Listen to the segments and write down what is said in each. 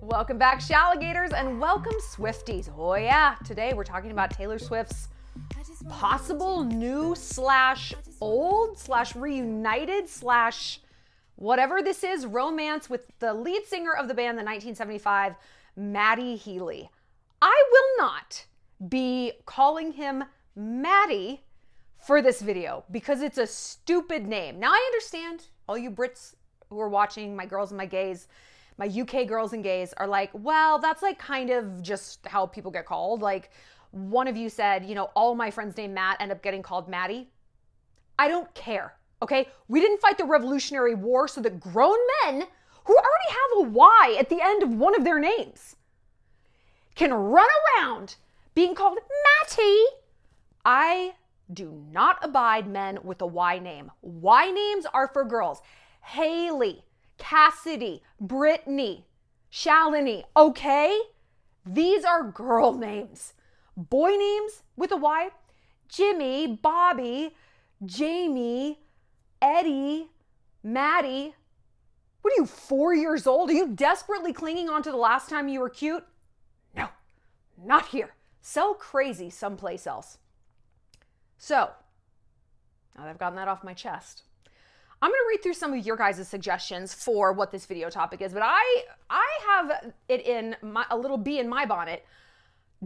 Welcome back, Shalligators, and welcome, Swifties. Oh yeah, today we're talking about Taylor Swift's possible new slash old slash reunited slash whatever this is romance with the lead singer of the band, the 1975, Matty Healy. I will not be calling him Matty for this video because it's a stupid name. Now I understand all you Brits who are watching, my girls and my gays, my UK girls and gays are like, well, that's like kind of just how people get called. Like one of you said, you know, all my friends named Matt end up getting called Matty. I don't care, okay? We didn't fight the Revolutionary War so that grown men who already have a Y at the end of one of their names can run around being called Matty. I do not abide men with a Y name. Y names are for girls. Hailey, Cassidy, Brittany, Shallon, okay? These are girl names. Boy names with a Y, Jimmy, Bobby, Jamie, Eddie, Maddie. What are you, 4 years old? Are you desperately clinging on to the last time you were cute? No, not here. So crazy someplace else. So, now that I've gotten that off my chest, I'm going to read through some of your guys' suggestions for what this video topic is, but I have it in a little bee in my bonnet,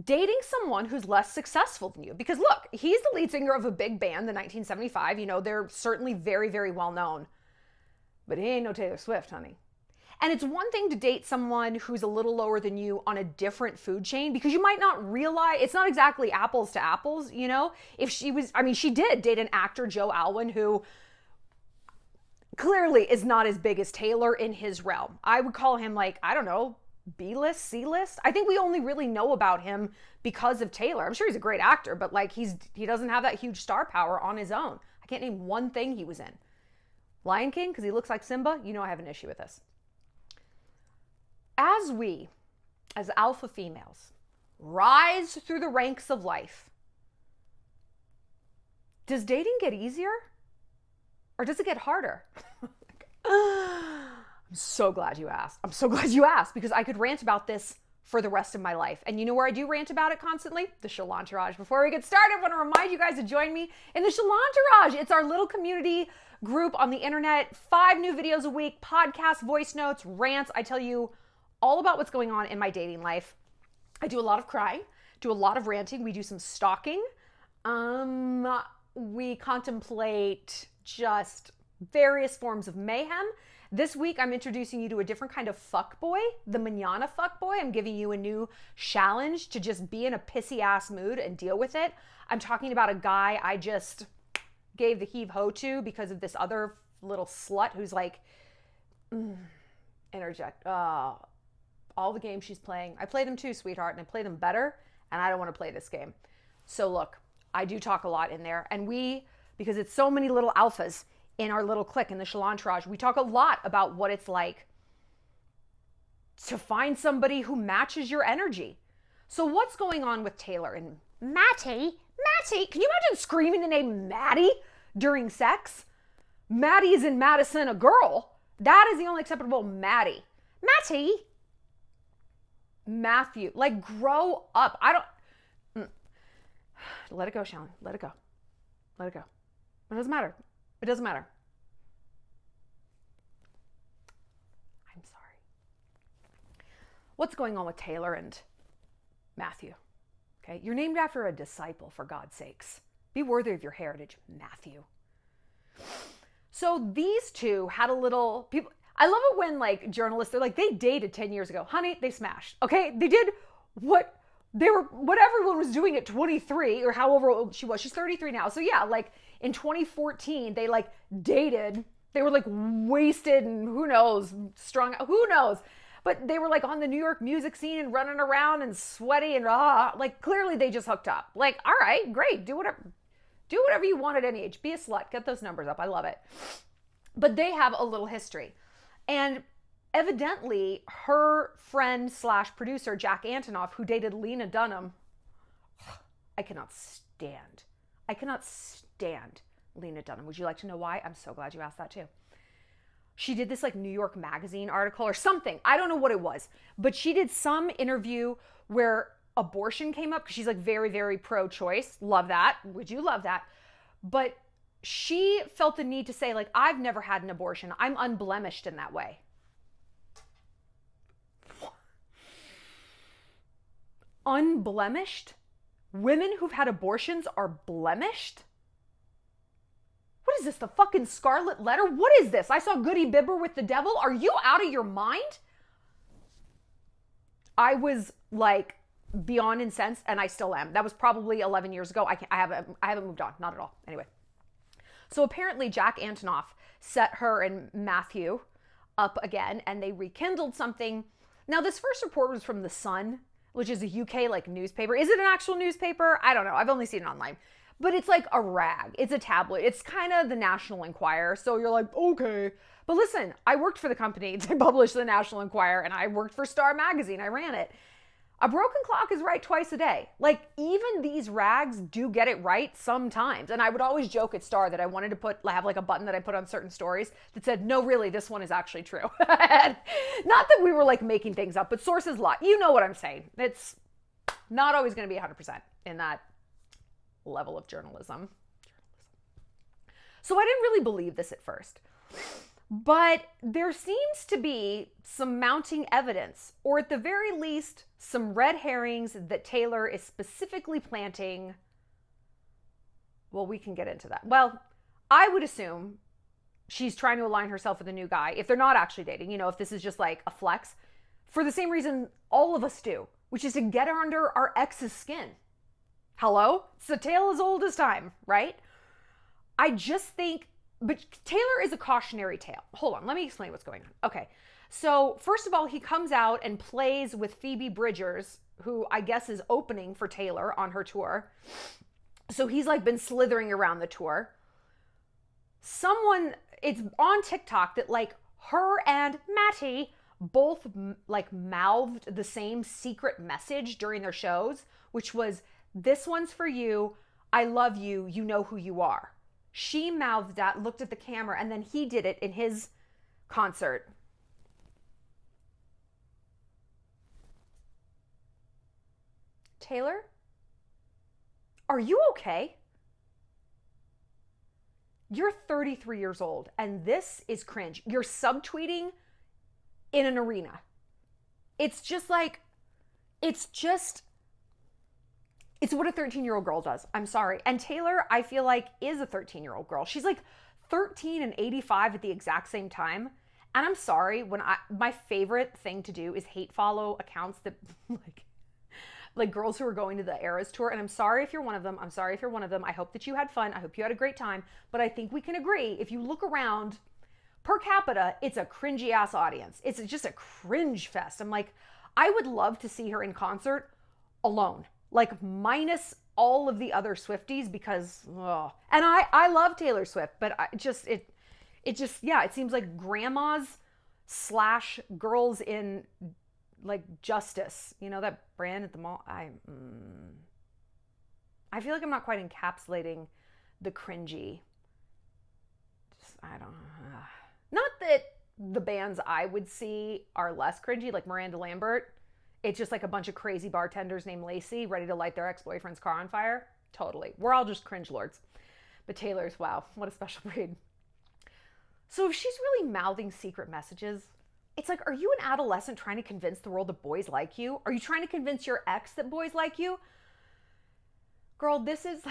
dating someone who's less successful than you. Because look, he's the lead singer of a big band, the 1975. You know, they're certainly very, very well known. But he ain't no Taylor Swift, honey. And it's one thing to date someone who's a little lower than you on a different food chain because you might not realize, it's not exactly apples to apples, you know? If she was, I mean, she did date an actor, Joe Alwyn, who clearly is not as big as Taylor in his realm. I would call him like, I don't know, B-list, C-list. I think we only really know about him because of Taylor. I'm sure he's a great actor, but like he doesn't have that huge star power on his own. I can't name one thing he was in. Lion King, because he looks like Simba. You know I have an issue with this. As we, as alpha females, rise through the ranks of life, does dating get easier? Or does it get harder? I'm so glad you asked. I'm so glad you asked because I could rant about this for the rest of my life. And you know where I do rant about it constantly? The Shallon. Before we get started, I want to remind you guys to join me in the Shallon. It's our little community group on the internet. 5 new videos a week, podcasts, voice notes, rants. I tell you all about what's going on in my dating life. I do a lot of crying, do a lot of ranting. We do some stalking. We contemplate just various forms of mayhem. This week, I'm introducing you to a different kind of fuckboy, the manana fuckboy. I'm giving you a new challenge to just be in a pissy ass mood and deal with it. I'm talking about a guy I just gave the heave-ho to because of this other little slut who's like, interject. All the games she's playing, I play them too, sweetheart, and I play them better, and I don't want to play this game. So look, I do talk a lot in there, and because it's so many little alphas in our little clique in the Shallon, we talk a lot about what it's like to find somebody who matches your energy. So what's going on with Taylor and Matty? Can you imagine screaming the name Matty during sex? Matty is in Madison, a girl. That is the only acceptable Matty. Matthew, like grow up. Let it go, Shallon. Let it go. Let it go. It doesn't matter. It doesn't matter. I'm sorry. What's going on with Taylor and Matthew? Okay, you're named after a disciple, for God's sakes. Be worthy of your heritage, Matthew. So these two had a little people. I love it when like journalists, they're like, they dated 10 years ago. Honey, they smashed. Okay, they did what everyone was doing at 23 or however old she was. She's 33 now. So yeah, like in 2014, they like dated. They were like wasted and who knows, strung out, who knows. But they were like on the New York music scene and running around and sweaty and like clearly they just hooked up. Like, all right, great. Do whatever you want at any age. Be a slut. Get those numbers up. I love it. But they have a little history. And evidently her friend slash producer, Jack Antonoff, who dated Lena Dunham, I cannot stand Lena Dunham. Would you like to know why? I'm so glad you asked that too. She did this like New York Magazine article or something. I don't know what it was, but she did some interview where abortion came up because she's like very, very pro-choice. Love that. Would you love that? But she felt the need to say like, I've never had an abortion. I'm unblemished in that way. Unblemished? Women who've had abortions are blemished? What is this, the fucking Scarlet Letter? What is this? I saw Goody Bieber with the devil. Are you out of your mind? I was like beyond incensed, and I still am. That was probably 11 years ago. I haven't moved on, not at all. Anyway, so apparently Jack Antonoff set her and Matthew up again, and they rekindled something. Now, this first report was from The Sun, which is a UK like newspaper. Is it an actual newspaper? I don't know. I've only seen it online. But it's like a rag. It's a tabloid. It's kind of the National Enquirer. So you're like, okay. But listen, I worked for the company to publish the National Enquirer, and I worked for Star Magazine. I ran it. A broken clock is right twice a day. Like, even these rags do get it right sometimes. And I would always joke at Star that I wanted to have like a button that I put on certain stories that said, no, really, this one is actually true. Not that we were like making things up, but sources lie. You know what I'm saying. It's not always going to be 100% in that level of journalism. So I didn't really believe this at first. But there seems to be some mounting evidence, or at the very least, some red herrings that Taylor is specifically planting. Well, we can get into that. Well, I would assume she's trying to align herself with a new guy, if they're not actually dating, if this is just like a flex, for the same reason all of us do, which is to get under our ex's skin. Hello? It's a tale as old as time, right? I just think, but Taylor is a cautionary tale. Hold on, let me explain what's going on. Okay, so first of all, he comes out and plays with Phoebe Bridgers, who I guess is opening for Taylor on her tour. So he's like been slithering around the tour. It's on TikTok that like her and Matty both like mouthed the same secret message during their shows, which was, this one's for you. I love you. You know who you are. She mouthed that, looked at the camera, and then he did it in his concert. Taylor, are you okay? You're 33 years old, and this is cringe. You're subtweeting in an arena. It's what a 13-year-old girl does. I'm sorry. And Taylor, I feel like, is a 13-year-old girl. She's like 13 and 85 at the exact same time. And I'm sorry, my favorite thing to do is hate follow accounts that like girls who are going to the Eras tour. And I'm sorry if you're one of them. I'm sorry if you're one of them. I hope that you had fun. I hope you had a great time. But I think we can agree, if you look around, per capita, it's a cringy ass audience. It's just a cringe fest. I'm like, I would love to see her in concert alone. Like minus all of the other Swifties, because, and I love Taylor Swift, but it seems like grandmas / girls in like Justice, that brand at the mall. I feel like I'm not quite encapsulating the cringy. I don't know. Not that the bands I would see are less cringy, like Miranda Lambert. It's just like a bunch of crazy bartenders named Lacey ready to light their ex-boyfriend's car on fire. Totally. We're all just cringe lords. But Taylor's, wow, what a special breed. So if she's really mouthing secret messages, it's like, are you an adolescent trying to convince the world that boys like you? Are you trying to convince your ex that boys like you? Girl, this is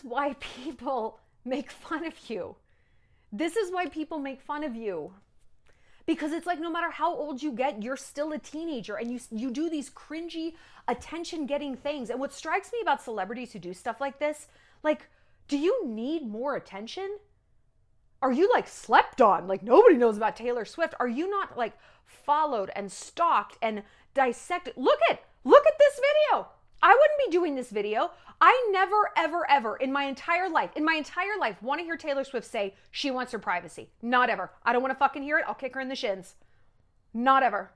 why people make fun of you. This is why people make fun of you. Because it's like, no matter how old you get, you're still a teenager, and you do these cringy, attention-getting things. And what strikes me about celebrities who do stuff like this, like, do you need more attention? Are you like slept on? Like nobody knows about Taylor Swift. Are you not like followed and stalked and dissected? Look at this video. I wouldn't be doing this video. I never, ever, ever in my entire life want to hear Taylor Swift say she wants her privacy. Not ever. I don't want to fucking hear it. I'll kick her in the shins. Not ever.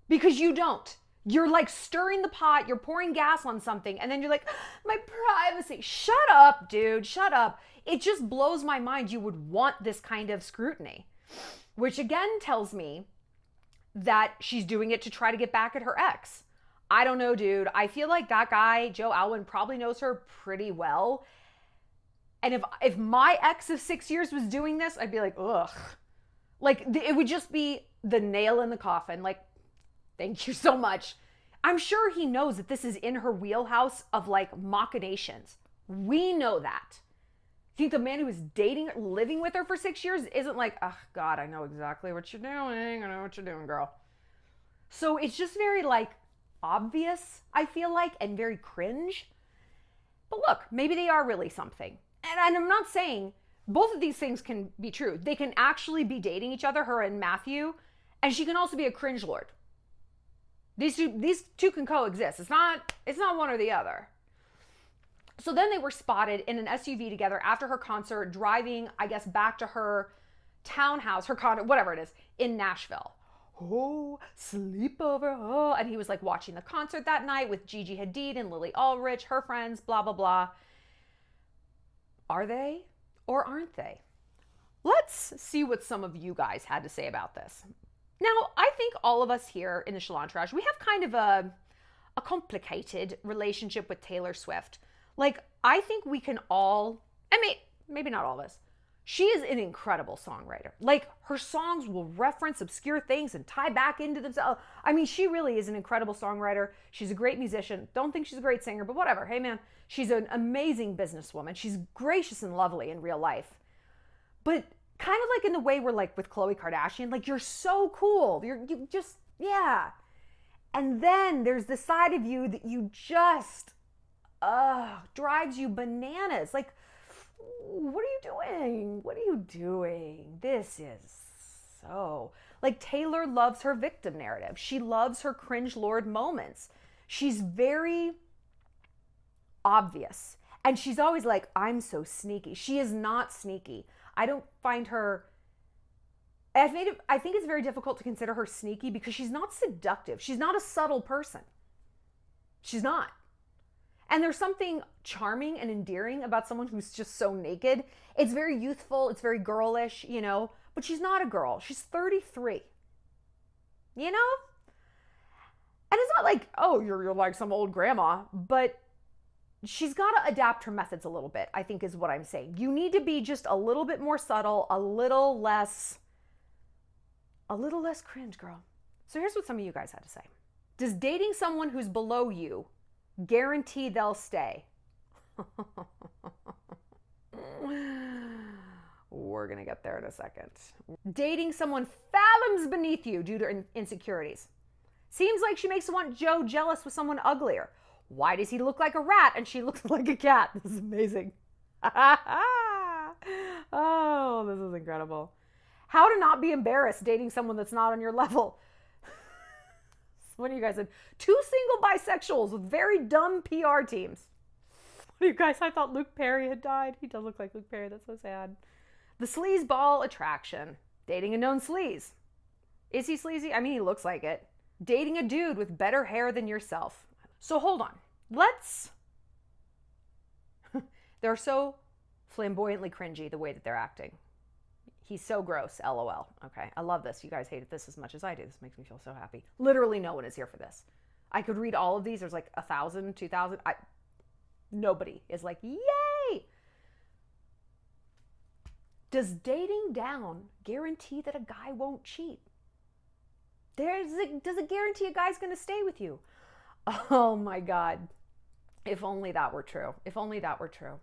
Because you don't. You're like stirring the pot, you're pouring gas on something, and then you're like, my privacy. Shut up, dude, shut up. It just blows my mind you would want this kind of scrutiny, which again tells me that she's doing it to try to get back at her ex. I don't know, dude. I feel like that guy, Joe Alwyn, probably knows her pretty well. And if my ex of 6 years was doing this, I'd be like, ugh. Like, it would just be the nail in the coffin. Like, thank you so much. I'm sure he knows that this is in her wheelhouse of like machinations. We know that. Think the man who was dating, living with her for 6 years isn't like, oh God, I know exactly what you're doing. I know what you're doing, girl. So it's just very like obvious, I feel like, and very cringe. But look, maybe they are really something. And I'm not saying both of these things can be true. They can actually be dating each other, her and Matthew, and she can also be a cringe lord. These two can coexist. It's not one or the other. So then they were spotted in an SUV together after her concert, driving, I guess, back to her townhouse, her condo, whatever it is, in Nashville. Oh, sleepover. Oh, and he was like watching the concert that night with Gigi Hadid and Lily Aldrich, her friends, blah, blah, blah. Are they or aren't they? Let's see what some of you guys had to say about this. Now, I think all of us here in the Shallon Trash, we have kind of a complicated relationship with Taylor Swift. Like, I think we can all, I mean, maybe not all of us. She is an incredible songwriter. Like, her songs will reference obscure things and tie back into themselves. I mean, she really is an incredible songwriter. She's a great musician. Don't think she's a great singer, but whatever. Hey, man, she's an amazing businesswoman. She's gracious and lovely in real life. But kind of like in the way we're like with Khloe Kardashian, like, you're so cool. You just, yeah. And then there's the side of you that you just, drives you bananas. Like, what are you doing? What are you doing? This is so, like, Taylor loves her victim narrative. She loves her cringe lord moments. She's very obvious. And she's always like, I'm so sneaky. She is not sneaky. I don't find her, I think it's very difficult to consider her sneaky because she's not seductive. She's not a subtle person. She's not. And there's something charming and endearing about someone who's just so naked. It's very youthful. It's very girlish, you know, but she's not a girl. She's 33, you know? And it's not like, oh, you're like some old grandma, but she's got to adapt her methods a little bit, I think is what I'm saying. You need to be just a little bit more subtle, a little less cringe, girl. So here's what some of you guys had to say. Does dating someone who's below you guarantee they'll stay? We're going to get there in a second. Dating someone fathoms beneath you due to insecurities. Seems like she makes Joe jealous with someone uglier. Why does he look like a rat and she looks like a cat? This is amazing. Oh, this is incredible. How to not be embarrassed dating someone that's not on your level. What do you guys said? 2 single bisexuals with very dumb PR teams. What do you guys? I thought Luke Perry had died. He does look like Luke Perry. That's so sad. The sleazeball attraction. Dating a known sleaze. Is he sleazy? I mean, he looks like it. Dating a dude with better hair than yourself. So hold on. They're so flamboyantly cringy the way that they're acting. He's so gross, LOL. Okay, I love this. You guys hated this as much as I do. This makes me feel so happy. Literally no one is here for this. I could read all of these. There's like 1,000, 2,000. Nobody is like, yay! Does dating down guarantee that a guy won't cheat? Does it guarantee a guy's going to stay with you? Oh my God. If only that were true. If only that were true.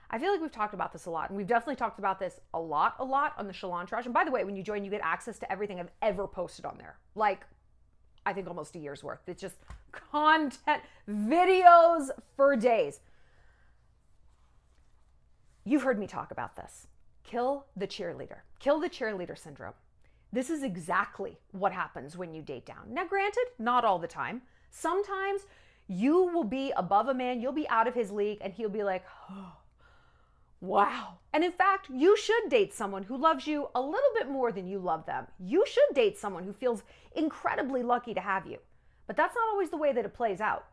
I feel like we've talked about this a lot, and we've definitely talked about this a lot on the Shallon Trash. And by the way, when you join, you get access to everything I've ever posted on there. Like, I think almost a year's worth. It's just content, videos for days. You've heard me talk about this. Kill the cheerleader. Kill the cheerleader syndrome. This is exactly what happens when you date down. Now, granted, not all the time. Sometimes you will be above a man, you'll be out of his league, and he'll be like, oh, wow. And in fact, you should date someone who loves you a little bit more than you love them. You should date someone who feels incredibly lucky to have you. But that's not always the way that it plays out.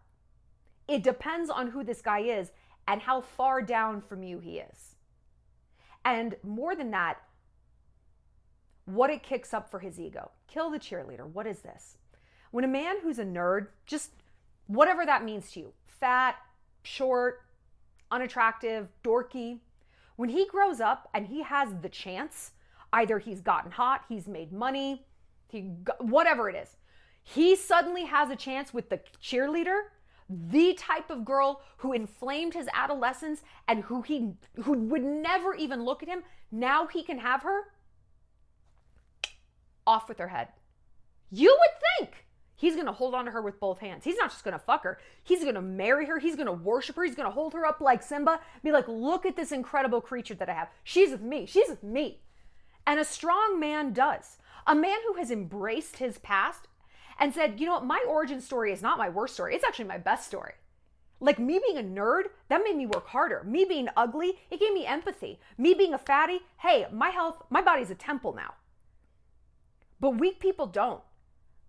It depends on who this guy is and how far down from you he is. And more than that, what it kicks up for his ego. Kill the cheerleader. What is this? When a man who's a nerd, just whatever that means to you, fat, short, unattractive, dorky, when he grows up and he has the chance, either he's gotten hot, he's made money, whatever it is, he suddenly has a chance with the cheerleader, the type of girl who inflamed his adolescence and who would never even look at him. Now he can have her. Off with her head. You would think he's going to hold on to her with both hands. He's not just going to fuck her. He's going to marry her. He's going to worship her. He's going to hold her up like Simba. Be like, look at this incredible creature that I have. She's with me. She's with me. And a strong man does. A man who has embraced his past and said, you know what, my origin story is not my worst story. It's actually my best story. Like me being a nerd, that made me work harder. Me being ugly, it gave me empathy. Me being a fatty, hey, my body's a temple now. But weak people don't.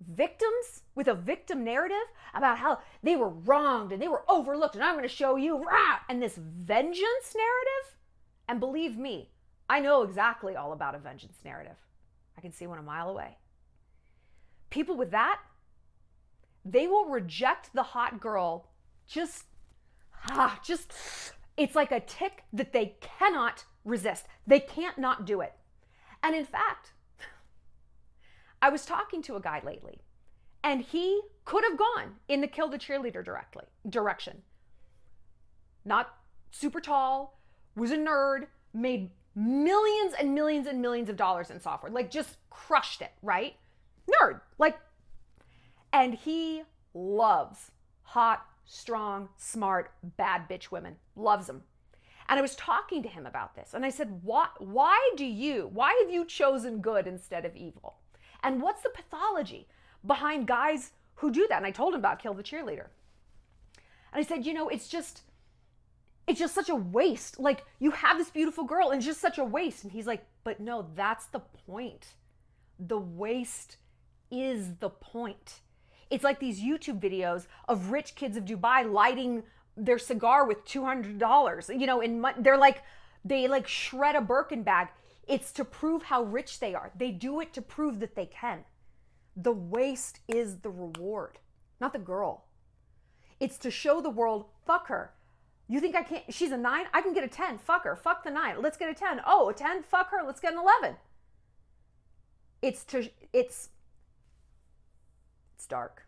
Victims with a victim narrative about how they were wronged and they were overlooked and I'm going to show you, rah, and this vengeance narrative. And believe me, I know exactly all about a vengeance narrative. I can see one a mile away. People with that, they will reject the hot girl just, it's like a tick that they cannot resist. They can't not do it. And in fact, I was talking to a guy lately, and he could have gone in the kill the cheerleader direction. Not super tall, was a nerd, made millions and millions and millions of dollars in software, like just crushed it, right? Nerd, like, and he loves hot, strong, smart, bad bitch women, loves them. And I was talking to him about this, and I said, why have you chosen good instead of evil? And what's the pathology behind guys who do that? And I told him about kill the cheerleader. And I said, you know, it's just such a waste. Like, you have this beautiful girl and it's just such a waste. And he's like, but no, that's the point. The waste is the point. It's like these YouTube videos of rich kids of Dubai lighting their cigar with $200. You know, they shred a Birkin bag. It's to prove how rich they are. They do it to prove that they can. The waste is the reward, not the girl. It's to show the world, fuck her. You think I can't? She's a 9? I can get a 10. Fuck her. Fuck the 9. Let's get a 10. Oh, a 10? Fuck her. Let's get an 11. It's dark.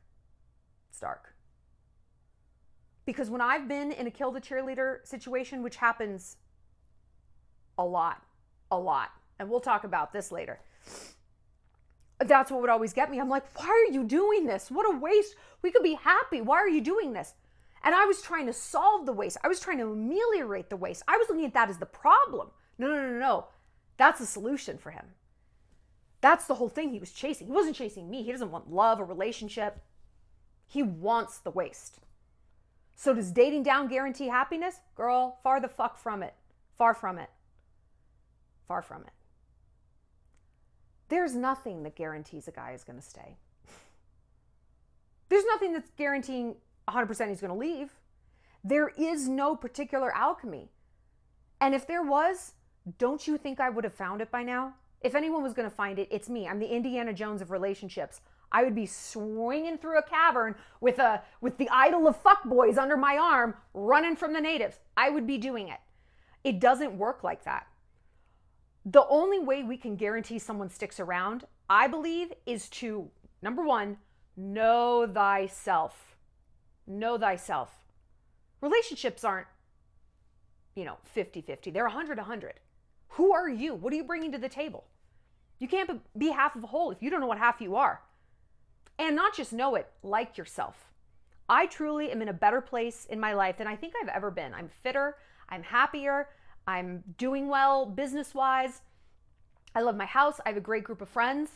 It's dark. Because when I've been in a kill the cheerleader situation, which happens a lot, and we'll talk about this later, that's what would always get me. I'm like, why are you doing this? What a waste. We could be happy. Why are you doing this? And I was trying to solve the waste. I was trying to ameliorate the waste. I was looking at that as the problem. No. That's the solution for him. That's the whole thing he was chasing. He wasn't chasing me. He doesn't want love or relationship. He wants the waste. So does dating down guarantee happiness? Girl, far the fuck from it. Far from it. Far from it. There's nothing that guarantees a guy is going to stay. There's nothing that's guaranteeing 100% he's going to leave. There is no particular alchemy. And if there was, don't you think I would have found it by now? If anyone was going to find it, it's me. I'm the Indiana Jones of relationships. I would be swinging through a cavern with the idol of fuckboys under my arm, running from the natives. I would be doing it. It doesn't work like that. The only way we can guarantee someone sticks around, I believe, is to, number one, know thyself. Know thyself. Relationships aren't, 50-50. They're 100-100. Who are you? What are you bringing to the table? You can't be half of a whole if you don't know what half you are. And not just know it, like yourself. I truly am in a better place in my life than I think I've ever been. I'm fitter. I'm happier. I'm doing well business-wise. I love my house. I have a great group of friends.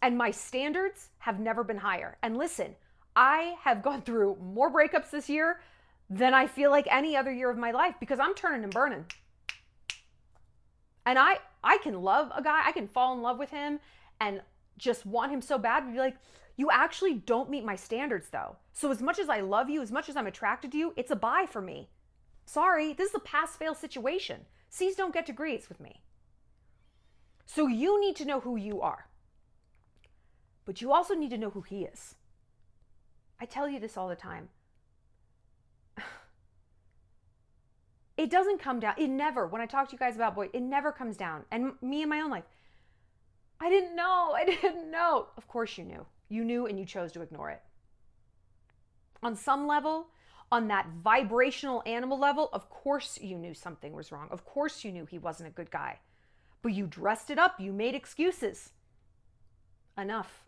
And my standards have never been higher. And listen, I have gone through more breakups this year than I feel like any other year of my life because I'm turning and burning. And I can love a guy. I can fall in love with him and just want him so bad, we'd be like, you actually don't meet my standards though. So as much as I love you, as much as I'm attracted to you, it's a bye for me. Sorry, this is a pass-fail situation. C's don't get degrees with me. So you need to know who you are. But you also need to know who he is. I tell you this all the time. It doesn't come down. It never, when I talk to you guys about boys, it never comes down. And me in my own life, I didn't know. Of course you knew. You knew and you chose to ignore it. On some level, on that vibrational animal level, of course you knew something was wrong. Of course you knew he wasn't a good guy. But you dressed it up. You made excuses. Enough.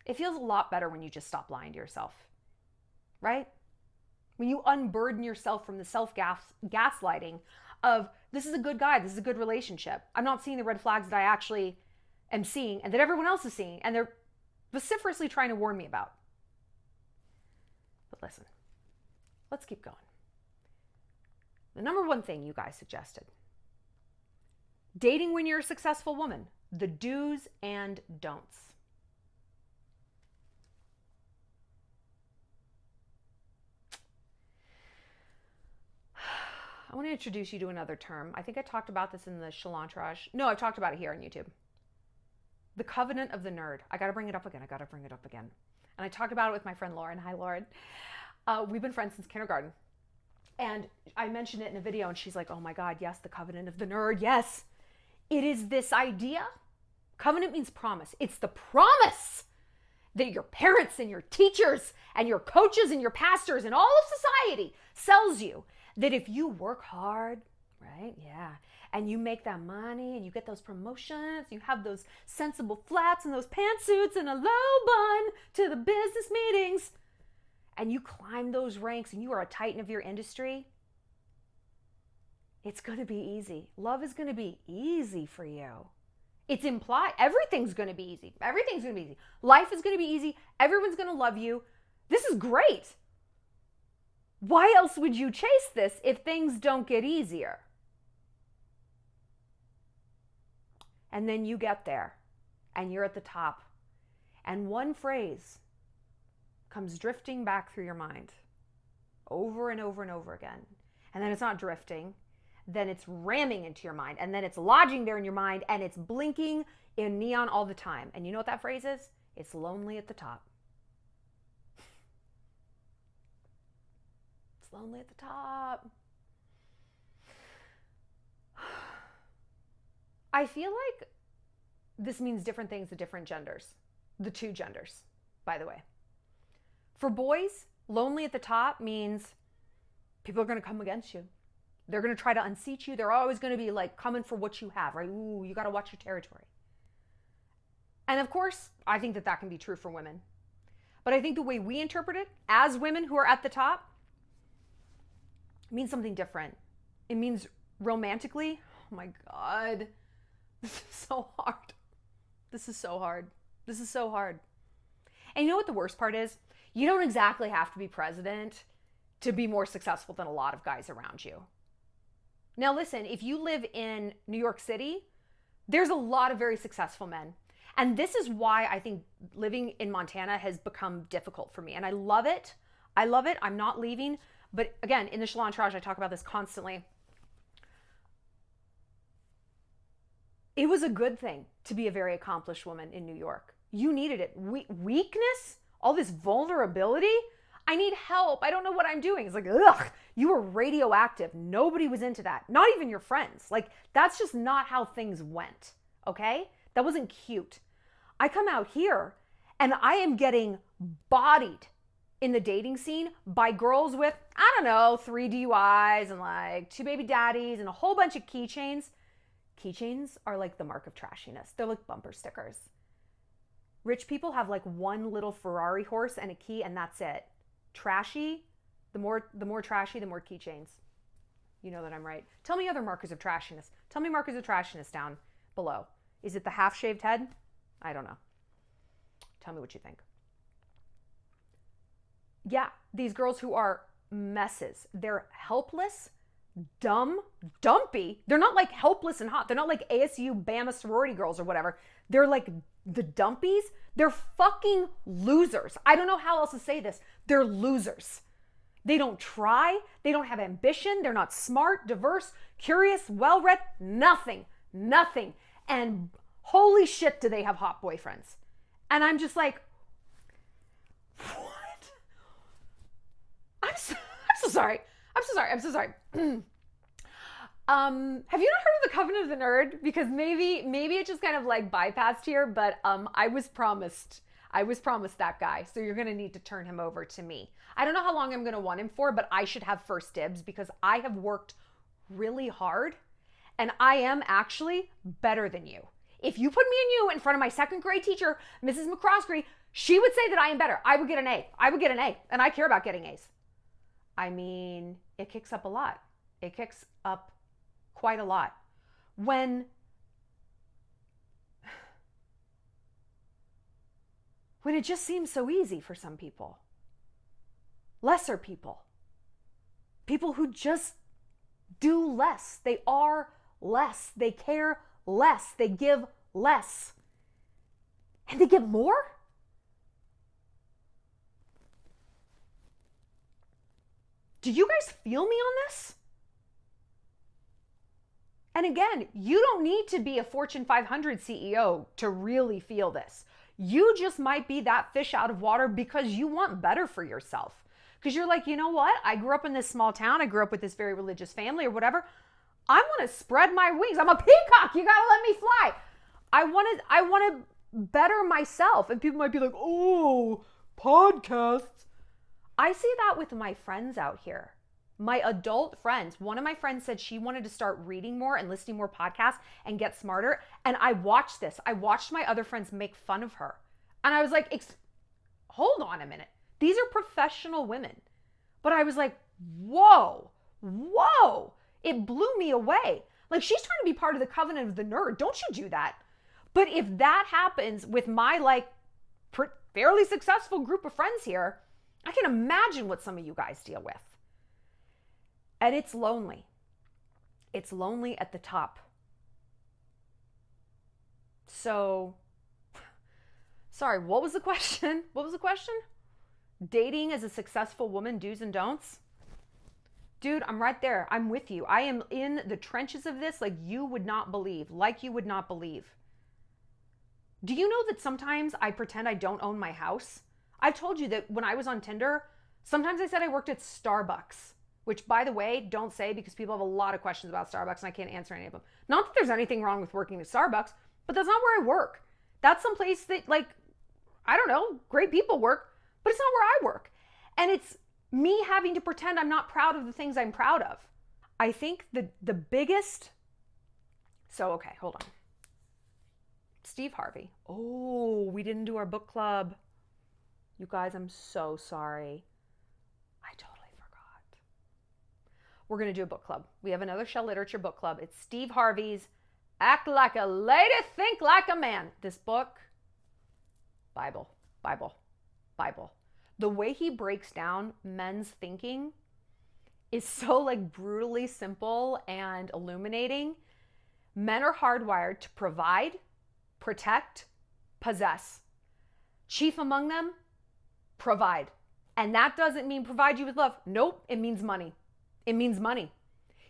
It feels a lot better when you just stop lying to yourself, right? When you unburden yourself from the self-gaslighting of, this is a good guy, this is a good relationship. I'm not seeing the red flags that I actually am seeing and that everyone else is seeing, and they're vociferously trying to warn me about. But listen, let's keep going. The number one thing you guys suggested: dating when you're a successful woman, the do's and don'ts. I want to introduce you to another term. I think I talked about this in the Shallon Lester. No, I've talked about it here on YouTube. The covenant of the nerd. I got to bring it up again. And I talked about it with my friend Lauren. Hi, Lauren. We've been friends since kindergarten. And I mentioned it in a video and she's like, oh my God, yes, the covenant of the nerd. Yes. It is this idea. Covenant means promise. It's the promise that your parents and your teachers and your coaches and your pastors and all of society sells you, that if you work hard, right? Yeah. And you make that money and you get those promotions, you have those sensible flats and those pantsuits and a low bun to the business meetings, and you climb those ranks and you are a titan of your industry, it's going to be easy. Love is going to be easy for you. It's implied. Everything's going to be easy. Everything's going to be easy. Life is going to be easy. Everyone's going to love you. This is great. Why else would you chase this if things don't get easier? And then you get there and you're at the top, and one phrase comes drifting back through your mind over and over and over again. And then it's not drifting, then it's ramming into your mind, and then it's lodging there in your mind, and it's blinking in neon all the time. And you know what that phrase is? It's lonely at the top. Lonely at the top. I feel like this means different things to different genders. The two genders, by the way. For boys, lonely at the top means people are going to come against you. They're going to try to unseat you. They're always going to be like coming for what you have, right? Ooh, you got to watch your territory. And of course, I think that can be true for women. But I think the way we interpret it as women who are at the top means something different. It means romantically, oh my God, this is so hard. This is so hard. And you know what the worst part is? You don't exactly have to be president to be more successful than a lot of guys around you. Now listen, if you live in New York City, there's a lot of very successful men. And this is why I think living in Montana has become difficult for me. And I love it. I'm not leaving. But again, in the Shallon Lester, I talk about this constantly. It was a good thing to be a very accomplished woman in New York. You needed it. Weakness, all this vulnerability. I need help. I don't know what I'm doing. It's like, ugh, you were radioactive. Nobody was into that. Not even your friends. Like, that's just not how things went, okay? That wasn't cute. I come out here and I am getting bodied in the dating scene by girls with, I don't know, 3 DUIs and like 2 baby daddies and a whole bunch of keychains. Keychains are like the mark of trashiness. They're like bumper stickers. Rich people have like one little Ferrari horse and a key, and that's it. Trashy, the more trashy, the more keychains. You know that I'm right. Tell me other markers of trashiness. Tell me markers of trashiness down below. Is it the half-shaved head? I don't know. Tell me what you think. Yeah, these girls who are messes. They're helpless. dumpy. They're not like helpless and hot. They're not like ASU Bama sorority girls or whatever. They're like the dumpies. They're fucking losers. I don't know how else to say this. They're losers. They don't try. They don't have ambition. They're not smart, diverse, curious, well-read. Nothing. And holy shit, do they have hot boyfriends. And I'm just like, what? I'm so sorry. Have you not heard of the Covenant of the Nerd? Because maybe it just kind of like bypassed here, but I was promised that guy. So you're going to need to turn him over to me. I don't know how long I'm going to want him for, but I should have first dibs because I have worked really hard and I am actually better than you. If you put me and you in front of my second grade teacher, Mrs. McCroskey, she would say that I am better. I would get an A. And I care about getting A's. I mean, it kicks up a lot. It kicks up quite a lot. When it just seems so easy for some people. Lesser people. People who just do less. They are less. They care less. They give less. And they get more? Do you guys feel me on this? And again, you don't need to be a Fortune 500 CEO to really feel this. You just might be that fish out of water because you want better for yourself. Because you're like, you know what? I grew up in this small town. I grew up with this very religious family or whatever. I want to spread my wings. I'm a peacock. You got to let me fly. I want to better myself. And people might be like, oh, podcasts. I see that with my friends out here. My adult friends. One of my friends said she wanted to start reading more and listening more podcasts and get smarter. And I watched this. I watched my other friends make fun of her. And I was like, hold on a minute. These are professional women. But I was like, whoa. It blew me away. Like, she's trying to be part of the Covenant of the Nerd. Don't you do that. But if that happens with my like fairly successful group of friends here, I can imagine what some of you guys deal with. And it's lonely. It's lonely at the top. So, sorry, what was the question? Dating as a successful woman, do's and don'ts? Dude, I'm right there. I'm with you. I am in the trenches of this like you would not believe. Do you know that sometimes I pretend I don't own my house? I've told you that when I was on Tinder, sometimes I said I worked at Starbucks, which, by the way, don't say because people have a lot of questions about Starbucks and I can't answer any of them. Not that there's anything wrong with working at Starbucks, but that's not where I work. That's some place that, like, I don't know, great people work, but it's not where I work. And it's me having to pretend I'm not proud of the things I'm proud of. I think the biggest... So, okay, hold on. Steve Harvey. Oh, we didn't do our book club. You guys, I'm so sorry. I totally forgot. We're going to do a book club. We have another Shell Literature book club. It's Steve Harvey's Act Like a Lady, Think Like a Man. This book, Bible. The way he breaks down men's thinking is so like brutally simple and illuminating. Men are hardwired to provide, protect, possess. Chief among them, provide. And that doesn't mean provide you with love. Nope, it means money.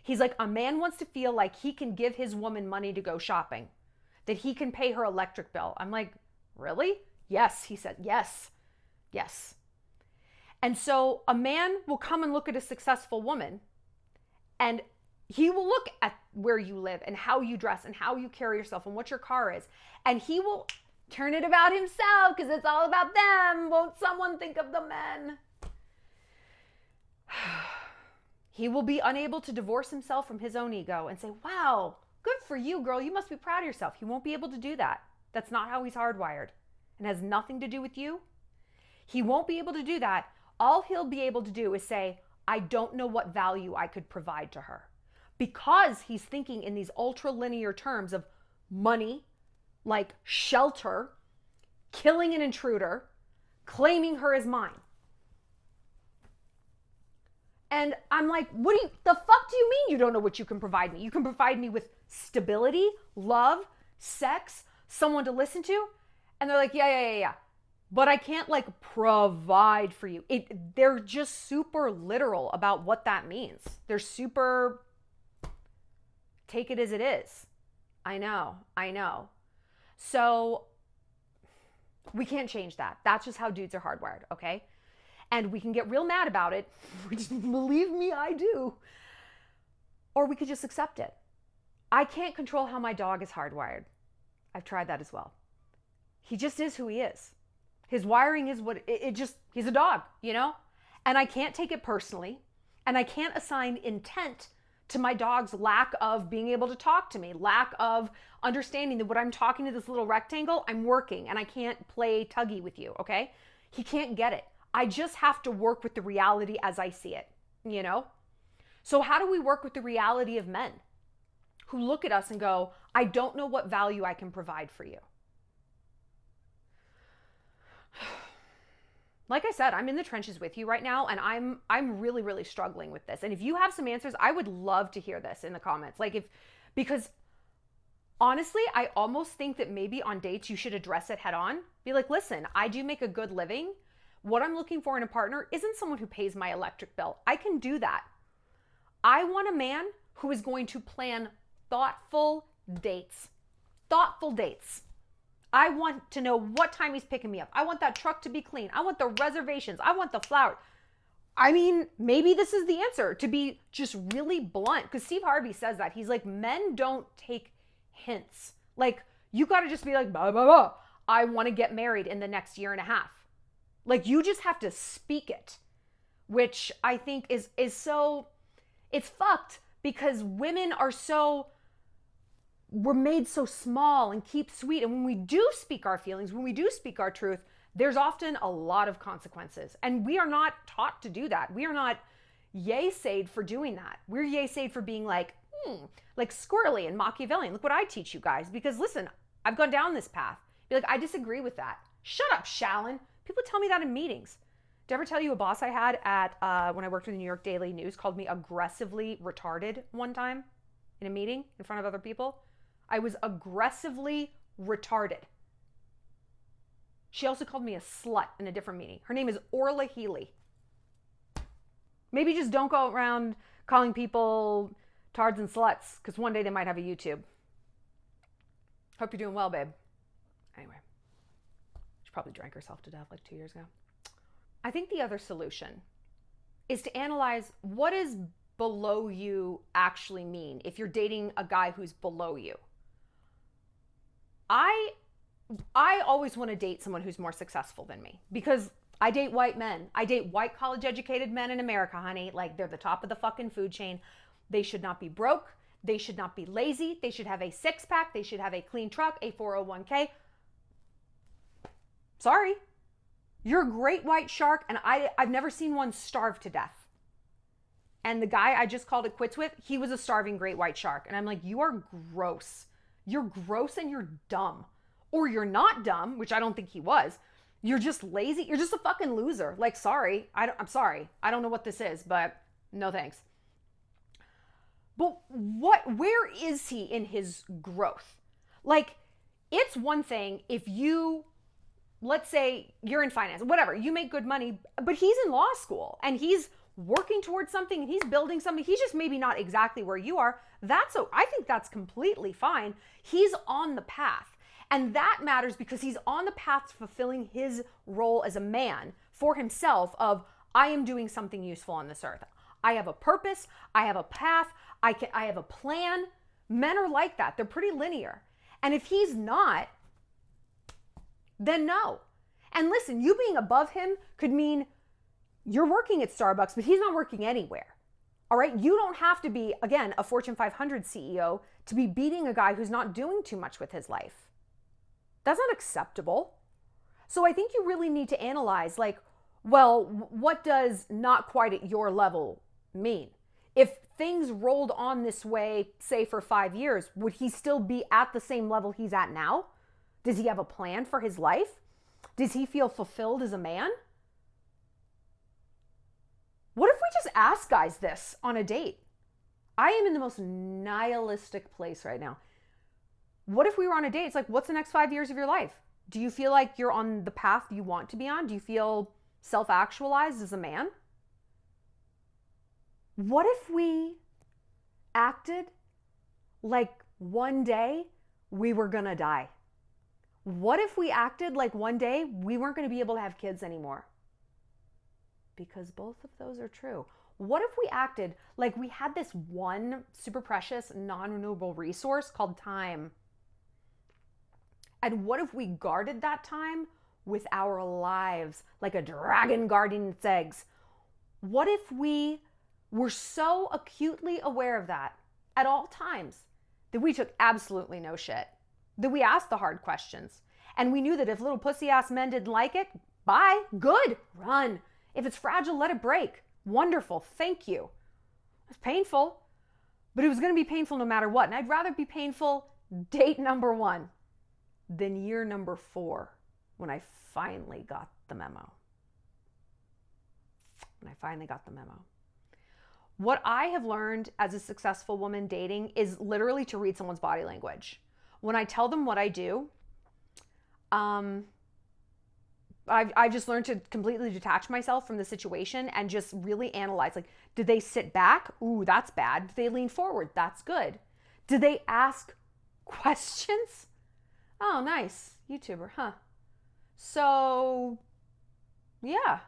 He's like, a man wants to feel like he can give his woman money to go shopping, that he can pay her electric bill. I'm like, really? Yes, he said, yes. And so a man will come and look at a successful woman and he will look at where you live and how you dress and how you carry yourself and what your car is. And he will turn it about himself because it's all about them. Won't someone think of the men? He will be unable to divorce himself from his own ego and say, wow, good for you, girl. You must be proud of yourself. He won't be able to do that. That's not how he's hardwired. It has nothing to do with you. He won't be able to do that. All he'll be able to do is say, I don't know what value I could provide to her. Because he's thinking in these ultra linear terms of money, like shelter, killing an intruder, claiming her as mine. And I'm like, the fuck do you mean you don't know what you can provide me? You can provide me with stability, love, sex, someone to listen to. And they're like, yeah. But I can't like provide for you. They're just super literal about what that means. They're super, take it as it is. I know. So we can't change that. That's just how dudes are hardwired, okay? And we can get real mad about it, which believe me, I do. Or we could just accept it. I can't control how my dog is hardwired. I've tried that as well. He just is who he is. His wiring is what he's a dog, you know? And I can't take it personally. And I can't assign intent to my dog's lack of being able to talk to me, lack of understanding that when I'm talking to this little rectangle, I'm working and I can't play tuggy with you, okay? He can't get it. I just have to work with the reality as I see it, you know? So how do we work with the reality of men who look at us and go, I don't know what value I can provide for you? Like I said, I'm in the trenches with you right now, and I'm really, really struggling with this. And if you have some answers, I would love to hear this in the comments. Because honestly, I almost think that maybe on dates you should address it head on. Be like, listen, I do make a good living. What I'm looking for in a partner isn't someone who pays my electric bill. I can do that. I want a man who is going to plan thoughtful dates. Thoughtful dates. I want to know what time he's picking me up. I want that truck to be clean. I want the reservations. I want the flowers. I mean, maybe this is the answer, to be just really blunt. Because Steve Harvey says that. He's like, men don't take hints. Like, you got to just be like, blah, blah, blah. I want to get married in the next year and a half. Like, you just have to speak it. Which I think is so, it's fucked. Because women are so, we're made so small and keep sweet. And when we do speak our feelings, when we do speak our truth, there's often a lot of consequences. And we are not taught to do that. We are not yay-sayed for doing that. We're yay-sayed for being like squirrely and Machiavellian. Look what I teach you guys. Because listen, I've gone down this path. Be like, I disagree with that. Shut up, Shallon. People tell me that in meetings. Did I ever tell you a boss I had at when I worked with the New York Daily News called me aggressively retarded one time in a meeting in front of other people? I was aggressively retarded. She also called me a slut in a different meeting. Her name is Orla Healy. Maybe just don't go around calling people tards and sluts, because one day they might have a YouTube. Hope you're doing well, babe. Anyway, she probably drank herself to death like 2 years ago. I think the other solution is to analyze, what does below you actually mean if you're dating a guy who's below you? I always want to date someone who's more successful than me, because I date white men. I date white college educated men in America, honey. Like, they're the top of the fucking food chain. They should not be broke. They should not be lazy. They should have a six-pack. They should have a clean truck, a 401k. Sorry. You're a great white shark, and I've never seen one starve to death. And the guy I just called it quits with, he was a starving great white shark. And I'm like, you are gross. You're gross and you're dumb. Or you're not dumb, which I don't think he was. You're just lazy. You're just a fucking loser. Like, sorry. I'm sorry. I don't know what this is, but no thanks. But where is he in his growth? Like, it's one thing if you, let's say you're in finance, whatever, you make good money, but he's in law school and he's working towards something and he's building something. He's just maybe not exactly where you are. I think that's completely fine. He's on the path. And that matters because he's on the path to fulfilling his role as a man for himself of, I am doing something useful on this earth. I have a purpose. I have a path. I have a plan. Men are like that. They're pretty linear. And if he's not, then no. And listen, you being above him could mean you're working at Starbucks, but he's not working anywhere. All right? You don't have to be, again, a Fortune 500 CEO to be beating a guy who's not doing too much with his life. That's not acceptable. So I think you really need to analyze, like, well, what does not quite at your level mean? If things rolled on this way, say for 5 years, would he still be at the same level he's at now? Does he have a plan for his life? Does he feel fulfilled as a man? What if we just ask guys this on a date? I am in the most nihilistic place right now. What if we were on a date? It's like, what's the next 5 years of your life? Do you feel like you're on the path you want to be on? Do you feel self-actualized as a man? What if we acted like one day we were gonna die? What if we acted like one day we weren't gonna be able to have kids anymore? Because both of those are true. What if we acted like we had this one super precious, non-renewable resource called time? And what if we guarded that time with our lives like a dragon guarding its eggs? What if we were so acutely aware of that at all times that we took absolutely no shit, that we asked the hard questions, and we knew that if little pussy ass men didn't like it, bye, good, run. If it's fragile, let it break. Wonderful, thank you. It's painful, but it was gonna be painful no matter what. And I'd rather be painful date number 1 than year number 4 when I finally got the memo. What I have learned as a successful woman dating is literally to read someone's body language. When I tell them what I do, I've just learned to completely detach myself from the situation and just really analyze. Like, did they sit back? Ooh, that's bad. Did they lean forward? That's good. Did they ask questions? Oh, nice. YouTuber, huh? So, yeah.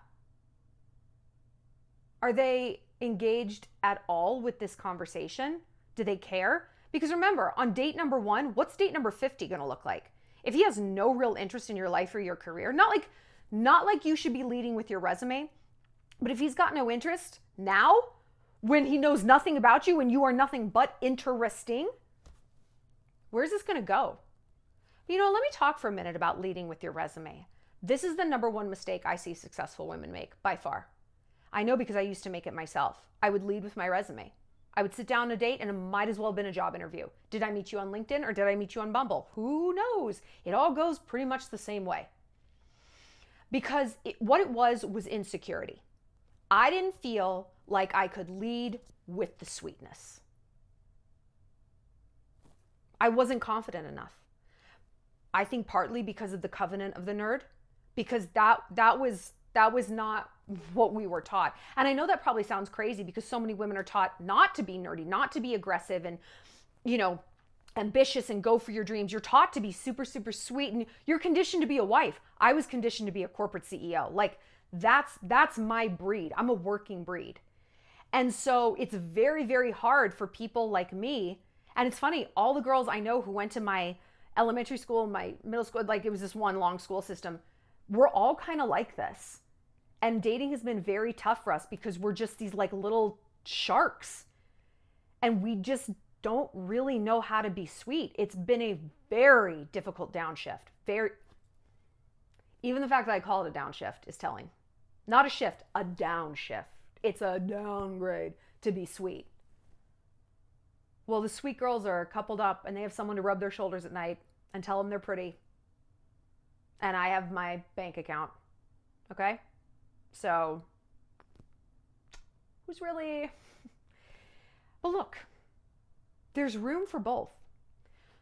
Are they engaged at all with this conversation? Do they care? Because remember, on date number 1, what's date number 50 gonna look like? If he has no real interest in your life or your career, not like you should be leading with your resume, but if he's got no interest now, when he knows nothing about you and you are nothing but interesting, where's this gonna go? You know, let me talk for a minute about leading with your resume. This is the number 1 mistake I see successful women make, by far. I know because I used to make it myself. I would lead with my resume. I would sit down on a date and it might as well have been a job interview. Did I meet you on LinkedIn or did I meet you on Bumble? Who knows? It all goes pretty much the same way. Because what it was insecurity. I didn't feel like I could lead with the sweetness. I wasn't confident enough. I think partly because of the covenant of the nerd, because that was not what we were taught. And I know that probably sounds crazy because so many women are taught not to be nerdy, not to be aggressive and, you know, ambitious and go for your dreams. You're taught to be super, super sweet and you're conditioned to be a wife. I was conditioned to be a corporate CEO. Like that's my breed. I'm a working breed. And so it's very, very hard for people like me. And it's funny, all the girls I know who went to my elementary school, my middle school, like it was this one long school system, we're all kind of like this. And dating has been very tough for us because we're just these like little sharks. And we just don't really know how to be sweet. It's been a very difficult downshift. Even the fact that I call it a downshift is telling. Not a shift, a downshift. It's a downgrade to be sweet. Well, the sweet girls are coupled up and they have someone to rub their shoulders at night and tell them they're pretty. And I have my bank account. Okay? So, who's really... But look, there's room for both.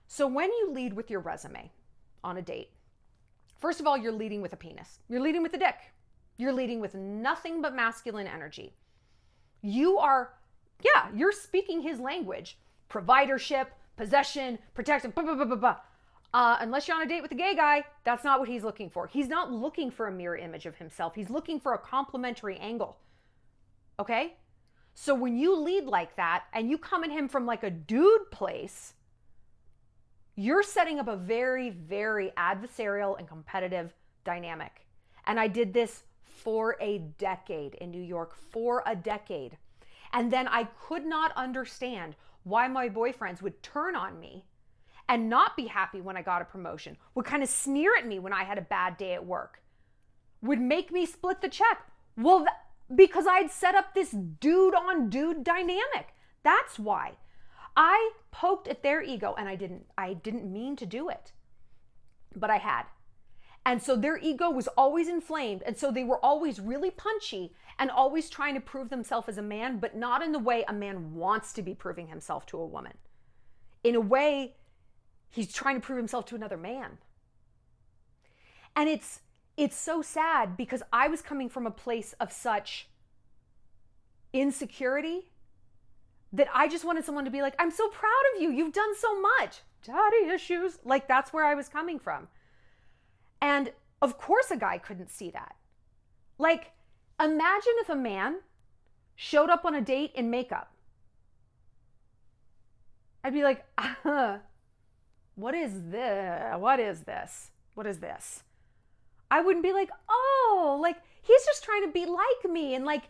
So when you lead with your resume on a date, first of all, you're leading with a penis. You're leading with a dick. You're leading with nothing but masculine energy. You're speaking his language. Providership, possession, protection, blah, blah, blah, blah, blah. Unless you're on a date with a gay guy, that's not what he's looking for. He's not looking for a mirror image of himself. He's looking for a complementary angle. Okay? So when you lead like that and you come at him from like a dude place, you're setting up a very, very adversarial and competitive dynamic. And I did this for a decade in New York, for a decade. And then I could not understand why my boyfriends would turn on me and not be happy when I got a promotion, would kind of sneer at me when I had a bad day at work, would make me split the check. Well, because I'd set up this dude on dude dynamic. That's why. I poked at their ego and I didn't mean to do it, but I had. And so their ego was always inflamed. And so they were always really punchy and always trying to prove themselves as a man, but not in the way a man wants to be proving himself to a woman. In a way, he's trying to prove himself to another man. And it's so sad because I was coming from a place of such insecurity that I just wanted someone to be like, I'm so proud of you. You've done so much. Daddy issues. Like, that's where I was coming from. And of course a guy couldn't see that. Like, imagine if a man showed up on a date in makeup. I'd be like, what is this? What is this? What is this? I wouldn't be like, oh, like, he's just trying to be like me and like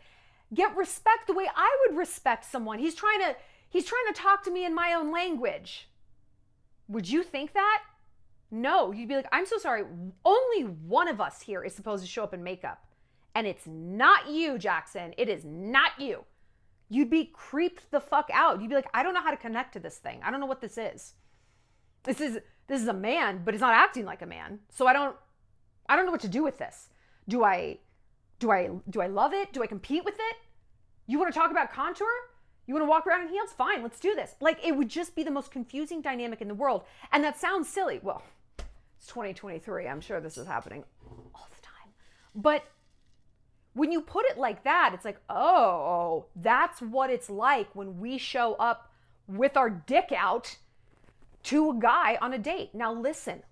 get respect the way I would respect someone. He's trying to talk to me in my own language. Would you think that? No, you'd be like, I'm so sorry. Only one of us here is supposed to show up in makeup. And it's not you, Jackson. It is not you. You'd be creeped the fuck out. You'd be like, I don't know how to connect to this thing. I don't know what this is. This is a man, but he's not acting like a man. So I don't know what to do with this. Do I love it? Do I compete with it? You want to talk about contour? You want to walk around in heels? Fine, let's do this. Like, it would just be the most confusing dynamic in the world. And that sounds silly. Well, it's 2023. I'm sure this is happening all the time. But when you put it like that, it's like, oh, that's what it's like when we show up with our dick out to a guy on a date. Now listen,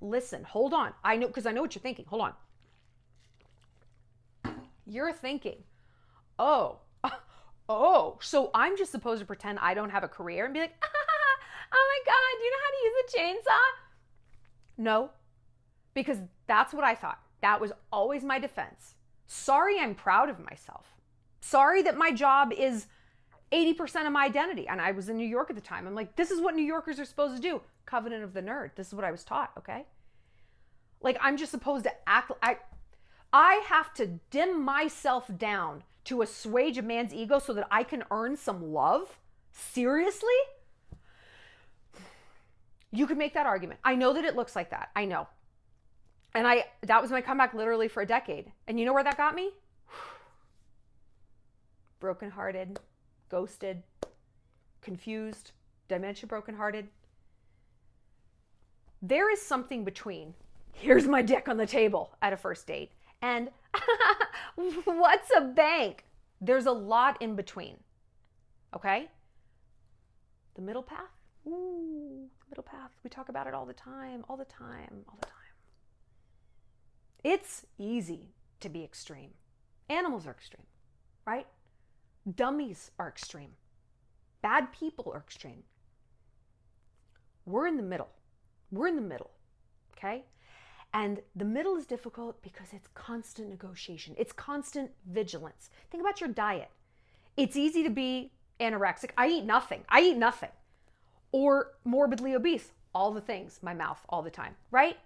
hold on. I know, because I know what you're thinking. Hold on. You're thinking, oh, so I'm just supposed to pretend I don't have a career and be like, oh my God, do you know how to use a chainsaw? No, because that's what I thought. That was always my defense. Sorry, I'm proud of myself. Sorry that my job is 80% of my identity. And I was in New York at the time. I'm like, this is what New Yorkers are supposed to do. Covenant of the nerd. This is what I was taught, okay? Like, I'm just supposed to act. I have to dim myself down to assuage a man's ego so that I can earn some love? Seriously? You could make that argument. I know that it looks like that. I know. And that was my comeback literally for a decade. And you know where that got me? Brokenhearted, ghosted, confused, dementia brokenhearted. There is something between, here's my dick on the table at a first date, and what's a bank? There's a lot in between. Okay? The middle path? Ooh, the middle path. We talk about it all the time. It's easy to be extreme. Animals are extreme, right? Dummies are extreme. Bad people are extreme. We're in the middle. Okay? And the middle is difficult because it's constant negotiation. It's constant vigilance. Think about your diet. It's easy to be anorexic. I eat nothing. Or morbidly obese. All the things. My mouth all the time, right?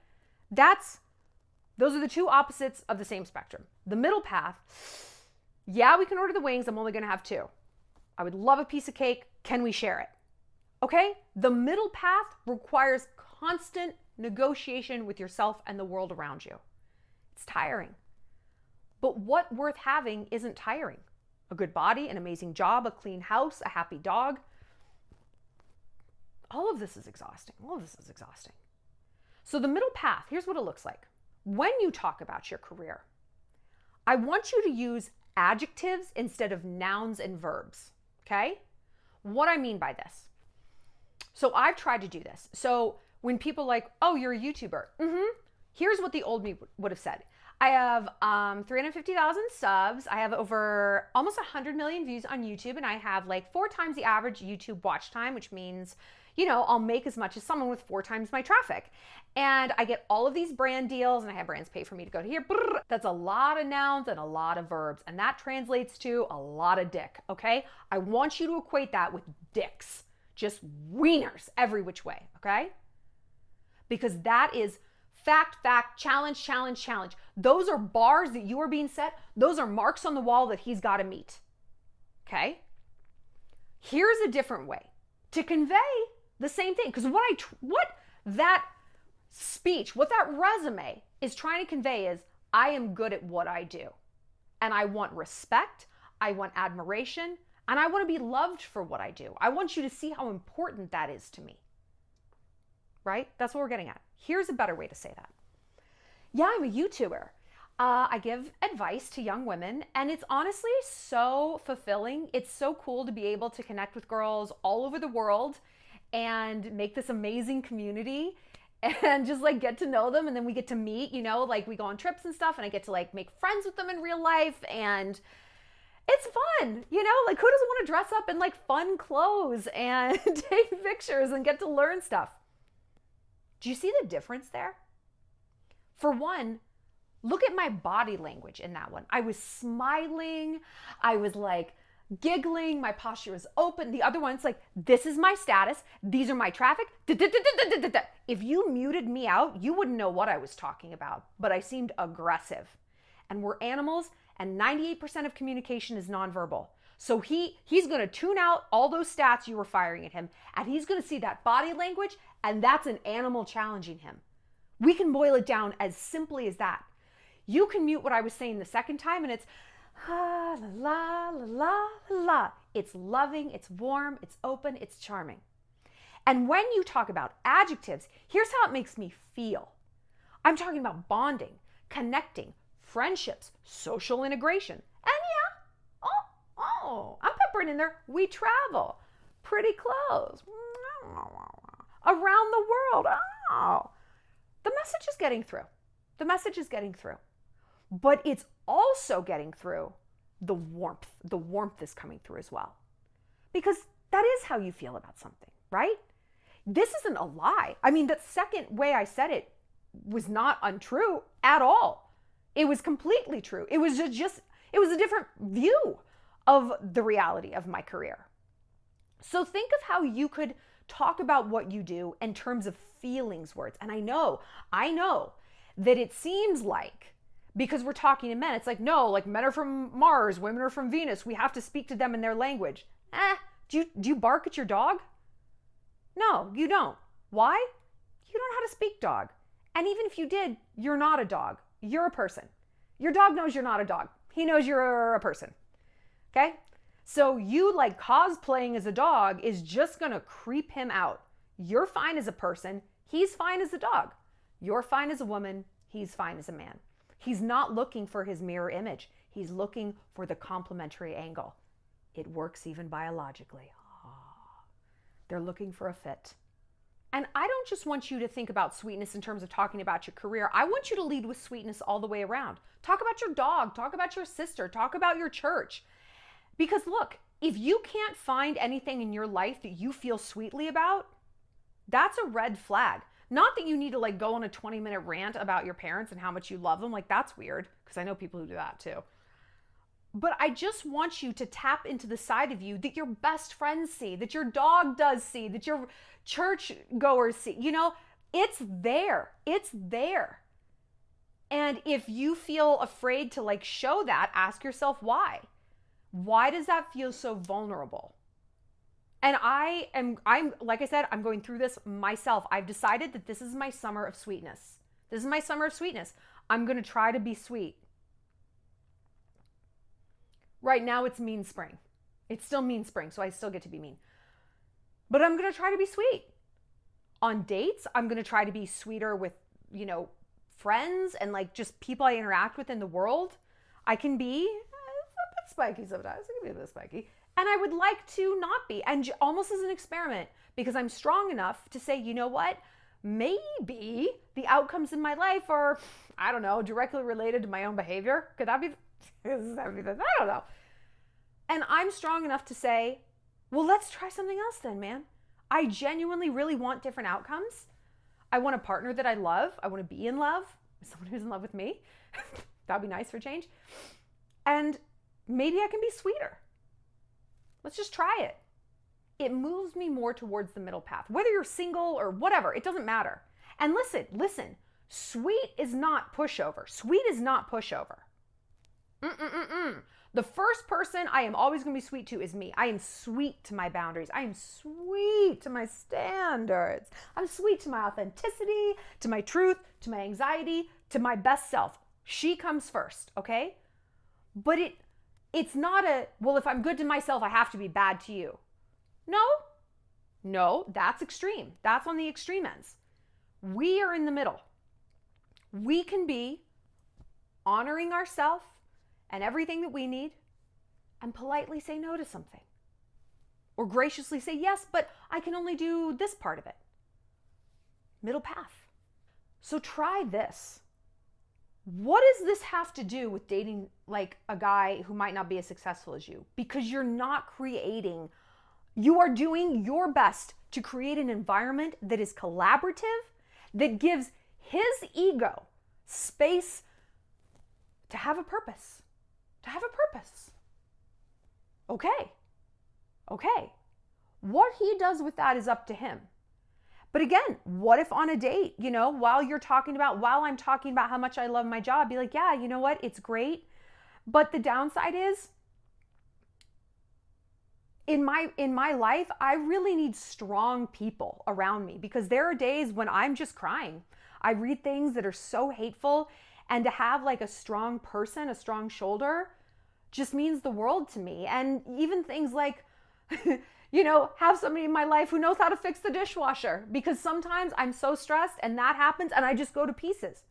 Those are the two opposites of the same spectrum. The middle path, yeah, we can order the wings. I'm only going to have 2. I would love a piece of cake. Can we share it? Okay? The middle path requires constant negotiation with yourself and the world around you. It's tiring. But what worth having isn't tiring? A good body, an amazing job, a clean house, a happy dog. All of this is exhausting. So the middle path, here's what it looks like. When you talk about your career, I want you to use adjectives instead of nouns and verbs, okay? What I mean by this. So I've tried to do this. So when people are like, oh, you're a YouTuber. Here's what the old me would have said. I have 350,000 subs. I have over almost 100 million views on YouTube, and I have like 4 times the average YouTube watch time, which means, I'll make as much as someone with 4 times my traffic. And I get all of these brand deals, and I have brands pay for me to go to here. That's a lot of nouns and a lot of verbs, and that translates to a lot of dick, okay? I want you to equate that with dicks. Just wieners every which way, okay? Because that is fact, challenge. Those are bars that you are being set. Those are marks on the wall that he's got to meet, okay? Here's a different way to convey the same thing. Because what that speech, what that resume is trying to convey is, I am good at what I do. And I want respect, I want admiration, and I want to be loved for what I do. I want you to see how important that is to me. Right? That's what we're getting at. Here's a better way to say that. Yeah, I'm a YouTuber. I give advice to young women, and it's honestly so fulfilling. It's so cool to be able to connect with girls all over the world and make this amazing community and just like get to know them. And then we get to meet, you know, like we go on trips and stuff, and I get to like make friends with them in real life, and it's fun, you know, like who doesn't want to dress up in like fun clothes and take pictures and get to learn stuff? Do you see the difference there? For one, look at my body language in that one. I was smiling. I was like giggling. My posture was open. The other one's like, this is my status. These are my traffic. If you muted me out, you wouldn't know what I was talking about, but I seemed aggressive. And we're animals, and 98% of communication is nonverbal. So he's going to tune out all those stats you were firing at him, and he's going to see that body language, and that's an animal challenging him. We can boil it down as simply as that. You can mute what I was saying the second time, and it's la la la la la. It's loving, it's warm, it's open, it's charming. And when you talk about adjectives, here's how it makes me feel. I'm talking about bonding, connecting, friendships, social integration. And yeah, I'm peppering in there. We travel, pretty clothes, around the world. Oh, the message is getting through. The message is getting through. But it's also getting through the warmth. The warmth is coming through as well. Because that is how you feel about something, right? This isn't a lie. I mean, the second way I said it was not untrue at all. It was completely true. It was it was a different view of the reality of my career. So think of how you could talk about what you do in terms of feelings words. And I know that it seems like, because we're talking to men, it's like, no, like men are from Mars, women are from Venus. We have to speak to them in their language. Do you bark at your dog? No, you don't. Why? You don't know how to speak dog. And even if you did, you're not a dog. You're a person. Your dog knows you're not a dog. He knows you're a person. Okay? So you like cosplaying as a dog is just going to creep him out. You're fine as a person. He's fine as a dog. You're fine as a woman. He's fine as a man. He's not looking for his mirror image. He's looking for the complementary angle. It works even biologically. They're looking for a fit. And I don't just want you to think about sweetness in terms of talking about your career. I want you to lead with sweetness all the way around. Talk about your dog. Talk about your sister. Talk about your church. Because look, if you can't find anything in your life that you feel sweetly about, that's a red flag. Not that you need to like go on a 20-minute rant about your parents and how much you love them. Like that's weird, because I know people who do that too. But I just want you to tap into the side of you that your best friends see, that your dog does see, that your church goers see. You know, it's there. It's there. And if you feel afraid to like show that, ask yourself why. Why does that feel so vulnerable? And I'm like I said, I'm going through this myself. I've decided that this is my summer of sweetness. This is my summer of sweetness. I'm going to try to be sweet. Right now it's mean spring. It's still mean spring, so I still get to be mean. But I'm going to try to be sweet. On dates, I'm going to try to be sweeter with, you know, friends and like just people I interact with in the world. I can be a bit spiky sometimes. I can be a bit spiky. And I would like to not be. And almost as an experiment, because I'm strong enough to say, you know what? Maybe the outcomes in my life are, I don't know, directly related to my own behavior. Could that be? I don't know. And I'm strong enough to say, well, let's try something else then, man. I genuinely really want different outcomes. I want a partner that I love. I want to be in love with someone who's in love with me. That'd be nice for change. And maybe I can be sweeter. Let's just try it. It moves me more towards the middle path. Whether you're single or whatever, it doesn't matter. And listen. Sweet is not pushover. Sweet is not pushover. The first person I am always going to be sweet to is me. I am sweet to my boundaries. I am sweet to my standards. I'm sweet to my authenticity, to my truth, to my anxiety, to my best self. She comes first, okay? But it's not well, if I'm good to myself, I have to be bad to you. No, that's extreme. That's on the extreme ends. We are in the middle. We can be honoring ourselves and everything that we need, and politely say no to something. Or graciously say yes, but I can only do this part of it. Middle path. So try this. What does this have to do with dating like a guy who might not be as successful as you? Because you are doing your best to create an environment that is collaborative, that gives his ego space to have a purpose. Okay. What he does with that is up to him. But again, what if on a date, while I'm talking about how much I love my job, be like, yeah, you know what? It's great. But the downside is, in my life, I really need strong people around me, because there are days when I'm just crying. I read things that are so hateful, and to have like a strong person, a strong shoulder, just means the world to me. And even things like, have somebody in my life who knows how to fix the dishwasher, because sometimes I'm so stressed and that happens and I just go to pieces.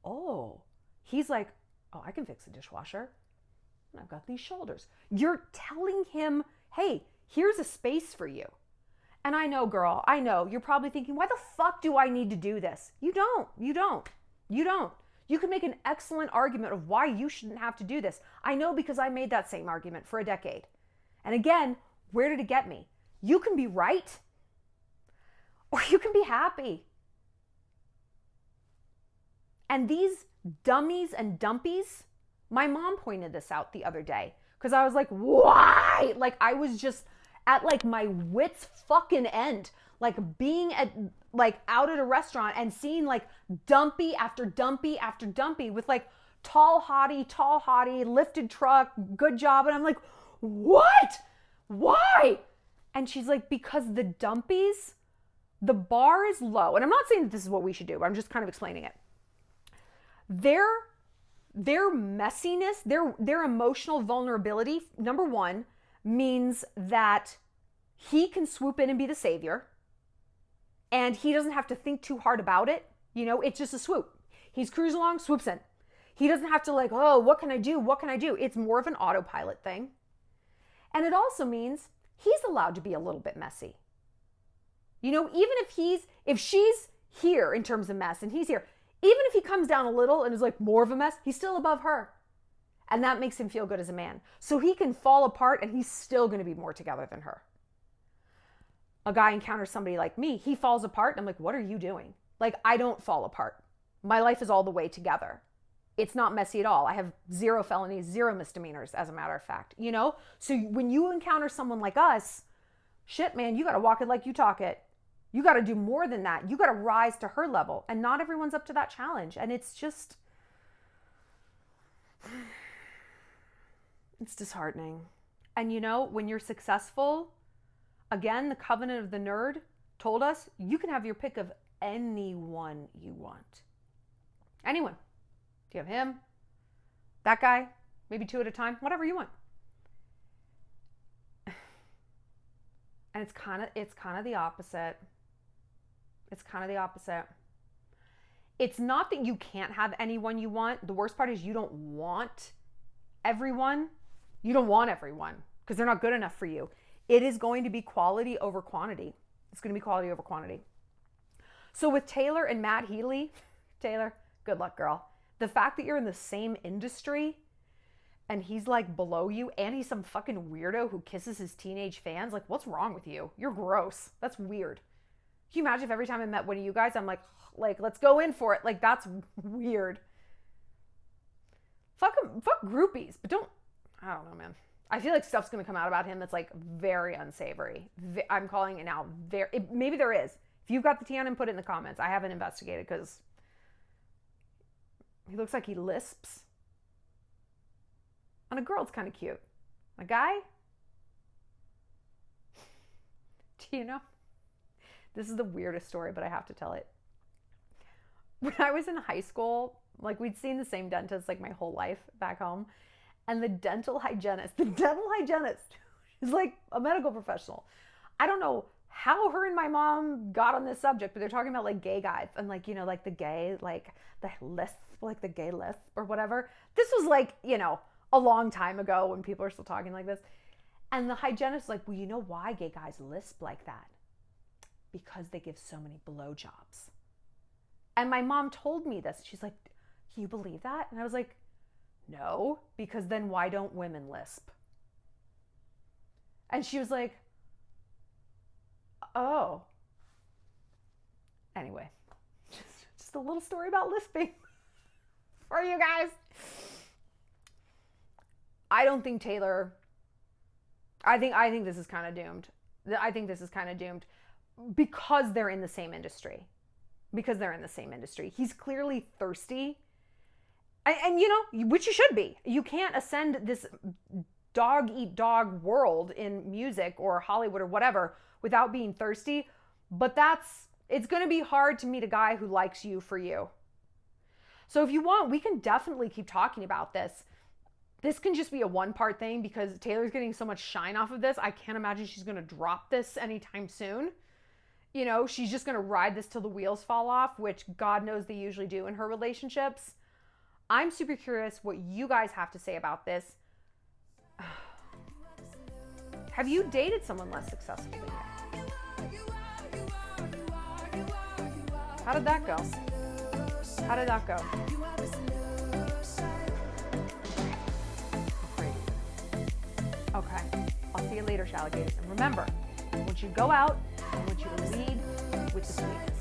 Oh, he's like, oh, I can fix the dishwasher. I've got these shoulders. You're telling him, hey, here's a space for you. And I know, girl, I know. You're probably thinking, why the fuck do I need to do this? You don't. You can make an excellent argument of why you shouldn't have to do this. I know, because I made that same argument for a decade. And again, where did it get me? You can be right, or you can be happy. And these dummies and dumpies, my mom pointed this out the other day, because I was like, why? Like, I was just at like my wit's fucking end, like being out at a restaurant and seeing like dumpy after dumpy after dumpy with like tall hottie, lifted truck, good job. And I'm like, what? Why? And she's like, because the dumpies, the bar is low. And I'm not saying that this is what we should do, but I'm just kind of explaining it. Their messiness, their emotional vulnerability, number one, means that he can swoop in and be the savior, and he doesn't have to think too hard about it. It's just a swoop. He's cruising along, swoops in. He doesn't have to like, oh, what can I do? It's more of an autopilot thing. And it also means he's allowed to be a little bit messy. Even if she's here in terms of mess and he's here, even if he comes down a little and is like more of a mess, he's still above her. And that makes him feel good as a man. So he can fall apart and he's still going to be more together than her. A guy encounters somebody like me, he falls apart and I'm like, what are you doing? Like, I don't fall apart. My life is all the way together. It's not messy at all. I have 0 felonies, 0 misdemeanors, as a matter of fact, So when you encounter someone like us, shit, man, you got to walk it like you talk it. You got to do more than that. You got to rise to her level. And not everyone's up to that challenge. And it's just, it's disheartening. And when you're successful, again, the covenant of the nerd told us you can have your pick of anyone you want. Anyone. Do you have him? That guy? Maybe 2 at a time? Whatever you want. And it's kind of the opposite. It's not that you can't have anyone you want. The worst part is you don't want everyone. You don't want everyone because they're not good enough for you. It is going to be quality over quantity. It's going to be quality over quantity. So with Taylor and Matt Healy, Taylor, good luck, girl. The fact that you're in the same industry and he's like below you and he's some fucking weirdo who kisses his teenage fans, like, what's wrong with you? You're gross. That's weird. Can you imagine if every time I met one of you guys, I'm like, let's go in for it. Like, that's weird. Fuck groupies, but I don't know, man. I feel like stuff's going to come out about him that's like very unsavory. I'm calling it now. Maybe there is. If you've got the tea on him, put it in the comments. I haven't investigated because he looks like he lisps. On a girl, it's kind of cute. A guy? Do you know? This is the weirdest story, but I have to tell it. When I was in high school, like we'd seen the same dentist like my whole life back home. And the dental hygienist is like a medical professional. I don't know how her and my mom got on this subject, but they're talking about like gay guys and like, you know, like the gay, like the lisp, like the gay lisp or whatever. This was like, you know, a long time ago when people are still talking like this. And the hygienist is like, well, you know why gay guys lisp like that? Because they give so many blowjobs. And my mom told me this. She's like, can you believe that? And I was like, no, because then why don't women lisp? And she was like, oh. Anyway, just a little story about lisping for you guys. I don't think Taylor, I think this is kind of doomed. I think this is kind of doomed because they're in the same industry. He's clearly thirsty. And you know, which you should be. You can't ascend this dog eat dog world in music or Hollywood or whatever without being thirsty. But it's going to be hard to meet a guy who likes you for you. So if you want, we can definitely keep talking about this. This can just be a one-part thing because Taylor's getting so much shine off of this. I can't imagine she's going to drop this anytime soon. You know, she's just going to ride this till the wheels fall off, which God knows they usually do in her relationships. I'm super curious what you guys have to say about this. Have you dated someone less successful than you? How did that go? Okay, I'll see you later, Shalligators. And remember, I want you to go out, I want you to lead with the sweetness.